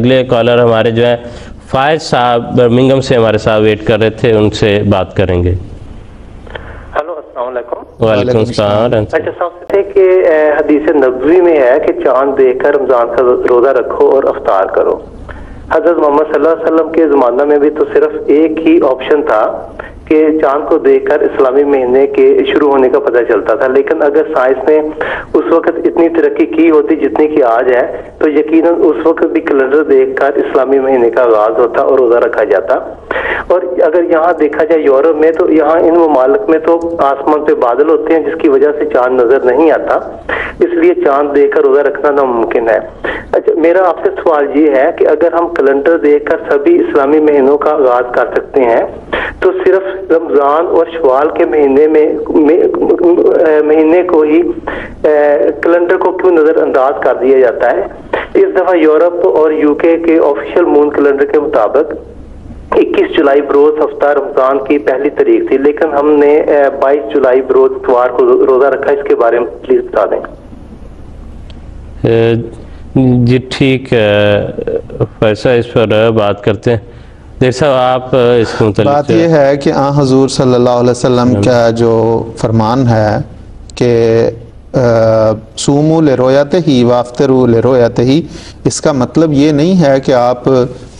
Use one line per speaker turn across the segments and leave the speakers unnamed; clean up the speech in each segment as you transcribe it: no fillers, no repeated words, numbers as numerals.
اگلے کالر ہمارے جو ہے فائز صاحب برمنگھم سے ہمارے ساتھ ویٹ کر رہے تھے، ان سے بات کریں گے۔
ہلو، السلام علیکم۔
وعلیکم السلام۔
اچھا، سب سے کہ حدیث نبوی میں ہے کہ چاند دیکھ کر رمضان کا روزہ رکھو اور افطار کرو۔ حضرت محمد صلی اللہ علیہ وسلم کے زمانہ میں بھی تو صرف ایک ہی آپشن تھا کہ چاند کو دیکھ کر اسلامی مہینے کے شروع ہونے کا پتہ چلتا تھا، لیکن اگر سائنس نے اس وقت اتنی ترقی کی ہوتی جتنی کہ آج ہے تو یقیناً اس وقت بھی کیلنڈر دیکھ کر اسلامی مہینے کا آغاز ہوتا اور روزہ رکھا جاتا۔ اور اگر یہاں دیکھا جائے یورپ میں، تو یہاں ان ممالک میں تو آسمان پہ بادل ہوتے ہیں جس کی وجہ سے چاند نظر نہیں آتا، اس لیے چاند دیکھ کر روزہ رکھنا ناممکن ہے۔ اچھا، میرا آپ سے سوال یہ ہے کہ اگر ہم کیلنڈر دیکھ کر سبھی اسلامی مہینوں کا آغاز کر سکتے ہیں تو صرف رمضان اور شوال کے مہینے کو ہی کیلنڈر کو کیوں نظر انداز کر دیا جاتا ہے؟ اس دفعہ یورپ اور یو کے آفیشیل مون کیلنڈر کے مطابق 21 جولائی بروز ہفتہ رمضان کی پہلی تاریخ تھی، لیکن ہم نے 22 جولائی بروز اتوار کو روزہ رکھا۔ اس کے بارے میں پلیز بتا دیں۔
جی ٹھیک ہے، فیصلہ اس پر بات کرتے ہیں۔ دیکھ صاحب آپ اس کو متعلق
بات یہ ہے کہ حضور صلی اللہ علیہ وسلم کا جو فرمان ہے کہ سومو لرؤیتہ ہی وافطروا لرؤیتہ ہی، اس کا مطلب یہ نہیں ہے کہ آپ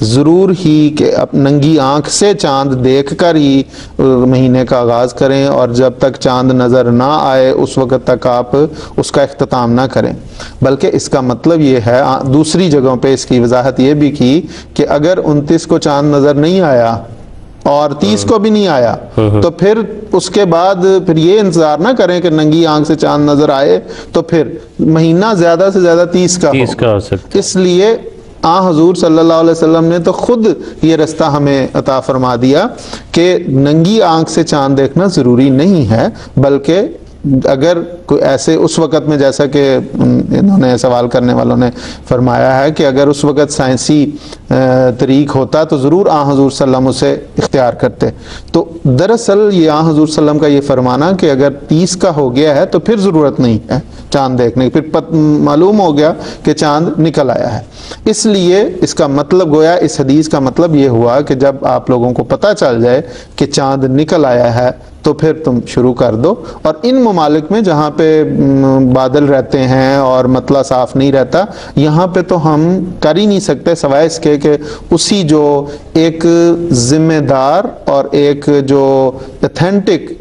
ضرور ہی کہ ننگی آنکھ سے چاند دیکھ کر ہی مہینے کا آغاز کریں اور جب تک چاند نظر نہ آئے اس وقت تک آپ اس کا اختتام نہ کریں، بلکہ اس کا مطلب یہ ہے، دوسری جگہوں پہ اس کی وضاحت یہ بھی کی کہ اگر 29 کو چاند نظر نہیں آیا اور 30 کو بھی نہیں آیا تو پھر اس کے بعد پھر یہ انتظار نہ کریں کہ ننگی آنکھ سے چاند نظر آئے تو پھر مہینہ زیادہ سے زیادہ 30 کا ہو سکتا۔ اس لیے حضور صلی اللہ علیہ وسلم نے تو خود یہ رستہ ہمیں عطا فرما دیا کہ ننگی آنکھ سے چاند دیکھنا ضروری نہیں ہے، بلکہ اگر کوئی ایسے اس وقت میں، جیسا کہ انہوں نے سوال کرنے والوں نے فرمایا ہے کہ اگر اس وقت سائنسی طریق ہوتا تو ضرور حضور صلی اللہ علیہ وسلم اسے اختیار کرتے۔ تو دراصل یہ حضور صلی اللہ علیہ وسلم کا یہ فرمانا کہ اگر 30 کا ہو گیا ہے تو پھر ضرورت نہیں ہے چاند دیکھنے کی، پھر معلوم ہو گیا کہ چاند نکل آیا ہے۔ اس لیے اس کا مطلب گویا اس حدیث کا مطلب یہ ہوا کہ جب آپ لوگوں کو پتہ چل جائے کہ چاند نکل آیا ہے تو پھر تم شروع کر دو۔ اور ان ممالک میں جہاں پہ بادل رہتے ہیں اور مطلع صاف نہیں رہتا، یہاں پہ تو ہم کر ہی نہیں سکتے سوائے اس کے کہ اسی جو ایک ذمہ دار اور ایک جو ایتھینٹک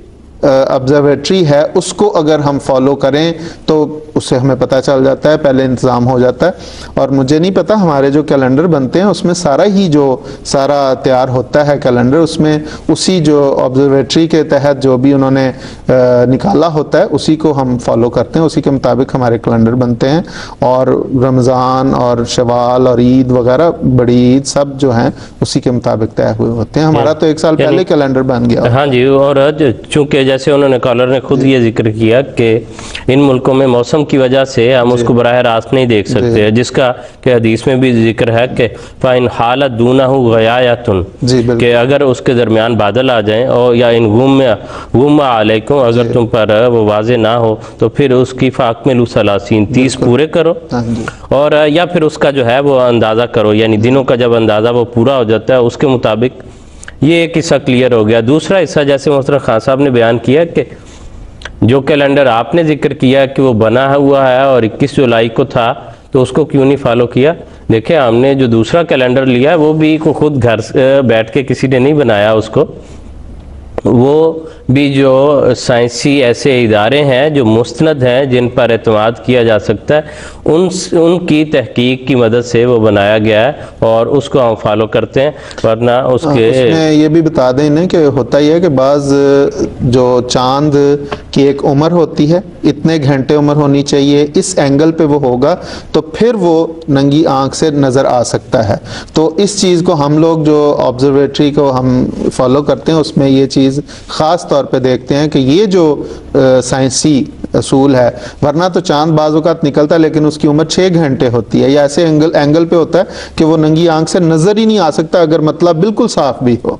آبزرویٹری ہے اس کو اگر ہم فالو کریں تو اس سے ہمیں پتہ چل جاتا ہے، پہلے انتظام ہو جاتا ہے۔ اور مجھے نہیں پتا ہمارے جو کیلنڈر بنتے ہیں اس میں سارا تیار ہوتا ہے کیلنڈر، اس میں اسی جو آبزرویٹری کے تحت جو بھی انہوں نے نکالا ہوتا ہے اسی کو ہم فالو کرتے ہیں، اسی کے مطابق ہمارے کیلنڈر بنتے ہیں، اور رمضان اور شوال اور عید وغیرہ بڑی عید سب جو ہیں اسی کے مطابق طے ہوئے ہوتے ہیں۔ ہمارا تو 1 سال پہلے کیلنڈر بن گیا۔
ہاں جی، اور چونکہ جیسے انہوں نے کالر نے خود یہ ذکر کیا کہ ان ملکوں میں موسم کی وجہ سے ہم اس کو براہ راست نہیں دیکھ سکتے، جس کا کہ حدیث میں بھی ذکر ہے کہ فَإِنْ حَالَتْ دُونَهُ غَيَايَةٌ، کہ اگر اس کے درمیان بادل آ جائیں اور یا ان غُمَّ عَلَيْكُمْ، اگر تم پر وہ واضح نہ ہو تو پھر اس کی فَأَكْمِلُوا 30 پورے کرو، اور یا پھر اس کا جو ہے وہ اندازہ کرو، یعنی دنوں کا جب اندازہ وہ پورا ہو جاتا ہے اس کے مطابق۔ یہ ایک حصہ کلیئر ہو گیا۔ دوسرا حصہ جیسے محترم خان صاحب نے بیان کیا کہ جو کیلنڈر آپ نے ذکر کیا کہ وہ بنا ہوا ہے اور 21 جولائی کو تھا تو اس کو کیوں نہیں فالو کیا؟ دیکھیں، ہم نے جو دوسرا کیلنڈر لیا ہے وہ بھی خود گھر بیٹھ کے کسی نے نہیں بنایا اس کو، وہ بھی جو سائنسی ایسے ادارے ہیں جو مستند ہیں جن پر اعتماد کیا جا سکتا ہے، ان کی تحقیق کی مدد سے وہ بنایا گیا ہے اور اس کو ہم فالو کرتے ہیں، ورنہ اس میں
یہ بھی بتا دیں نا کہ ہوتا ہی ہے کہ بعض جو چاند کی ایک عمر ہوتی ہے، اتنے گھنٹے عمر ہونی چاہیے، اس اینگل پہ وہ ہوگا تو پھر وہ ننگی آنکھ سے نظر آ سکتا ہے۔ تو اس چیز کو ہم لوگ جو آبزرویٹری کو ہم فالو کرتے ہیں اس میں یہ چیز خاص طور پہ دیکھتے ہیں کہ یہ جو سائنسی اصول ہے، ورنہ تو چاند بعض اوقات نکلتا ہے لیکن اس کی عمر 6 گھنٹے ہوتی ہے، یا ایسے اینگل پہ ہوتا ہے کہ وہ ننگی آنکھ سے نظر ہی نہیں آ سکتا اگر مطلب بالکل صاف بھی ہو۔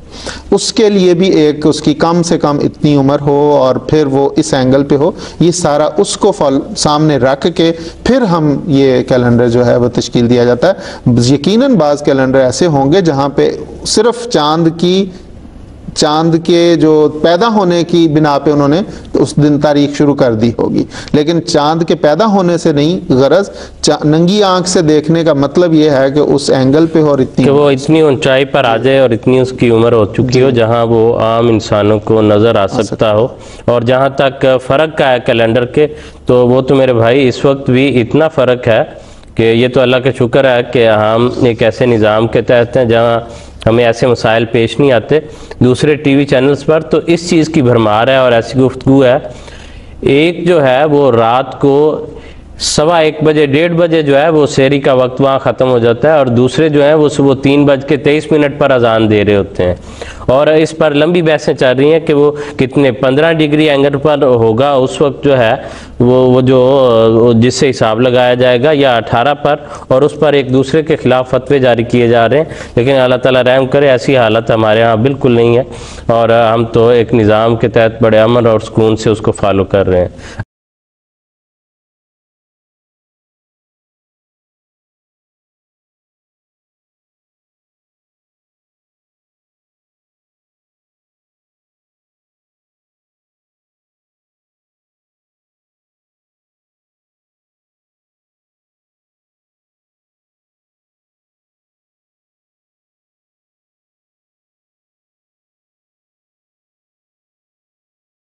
اس کے لیے بھی ایک اس کی کم سے کم اتنی عمر ہو اور پھر وہ اس اینگل پہ ہو، یہ سارا اس کو سامنے رکھ کے پھر ہم یہ کیلنڈر جو ہے وہ تشکیل دیا جاتا ہے۔ یقیناً بعض کیلنڈر ایسے ہوں گے جہاں پہ صرف چاند کے جو پیدا ہونے کی بنا پہ انہوں نے اس دن تاریخ شروع کر دی ہوگی، لیکن چاند کے پیدا ہونے سے نہیں، غرض ننگی آنکھ سے دیکھنے کا مطلب یہ ہے کہ اس اینگل پہ اور
کہ وہ اتنی اونچائی پر آ جائے اور اتنی اس کی عمر ہو چکی ہو جہاں وہ عام انسانوں کو نظر آ سکتا ہو۔ اور جہاں تک فرق کا ہے کیلنڈر کے، تو وہ تو میرے بھائی اس وقت بھی اتنا فرق ہے کہ یہ تو اللہ کا شکر ہے کہ ہم ایک ایسے نظام کے تحت ہیں جہاں ہمیں ایسے مسائل پیش نہیں آتے۔ دوسرے ٹی وی چینلز پر تو اس چیز کی بھرمار ہے اور ایسی گفتگو ہے، ایک جو ہے وہ رات کو 1:15 بجے 1:30 بجے جو ہے وہ سحری کا وقت وہاں ختم ہو جاتا ہے، اور دوسرے جو ہیں وہ صبح 3:23 پر اذان دے رہے ہوتے ہیں، اور اس پر لمبی بحثیں چل رہی ہیں کہ وہ کتنے 15 ڈگری اینگل پر ہوگا اس وقت جو ہے وہ جو جس سے حساب لگایا جائے گا، یا 18 پر، اور اس پر ایک دوسرے کے خلاف فتوے جاری کیے جا رہے ہیں۔ لیکن اللہ تعالیٰ رحم کرے، ایسی حالت ہمارے ہاں بالکل نہیں ہے، اور ہم تو ایک نظام کے تحت بڑے امن اور سکون سے اس کو فالو کر رہے ہیں۔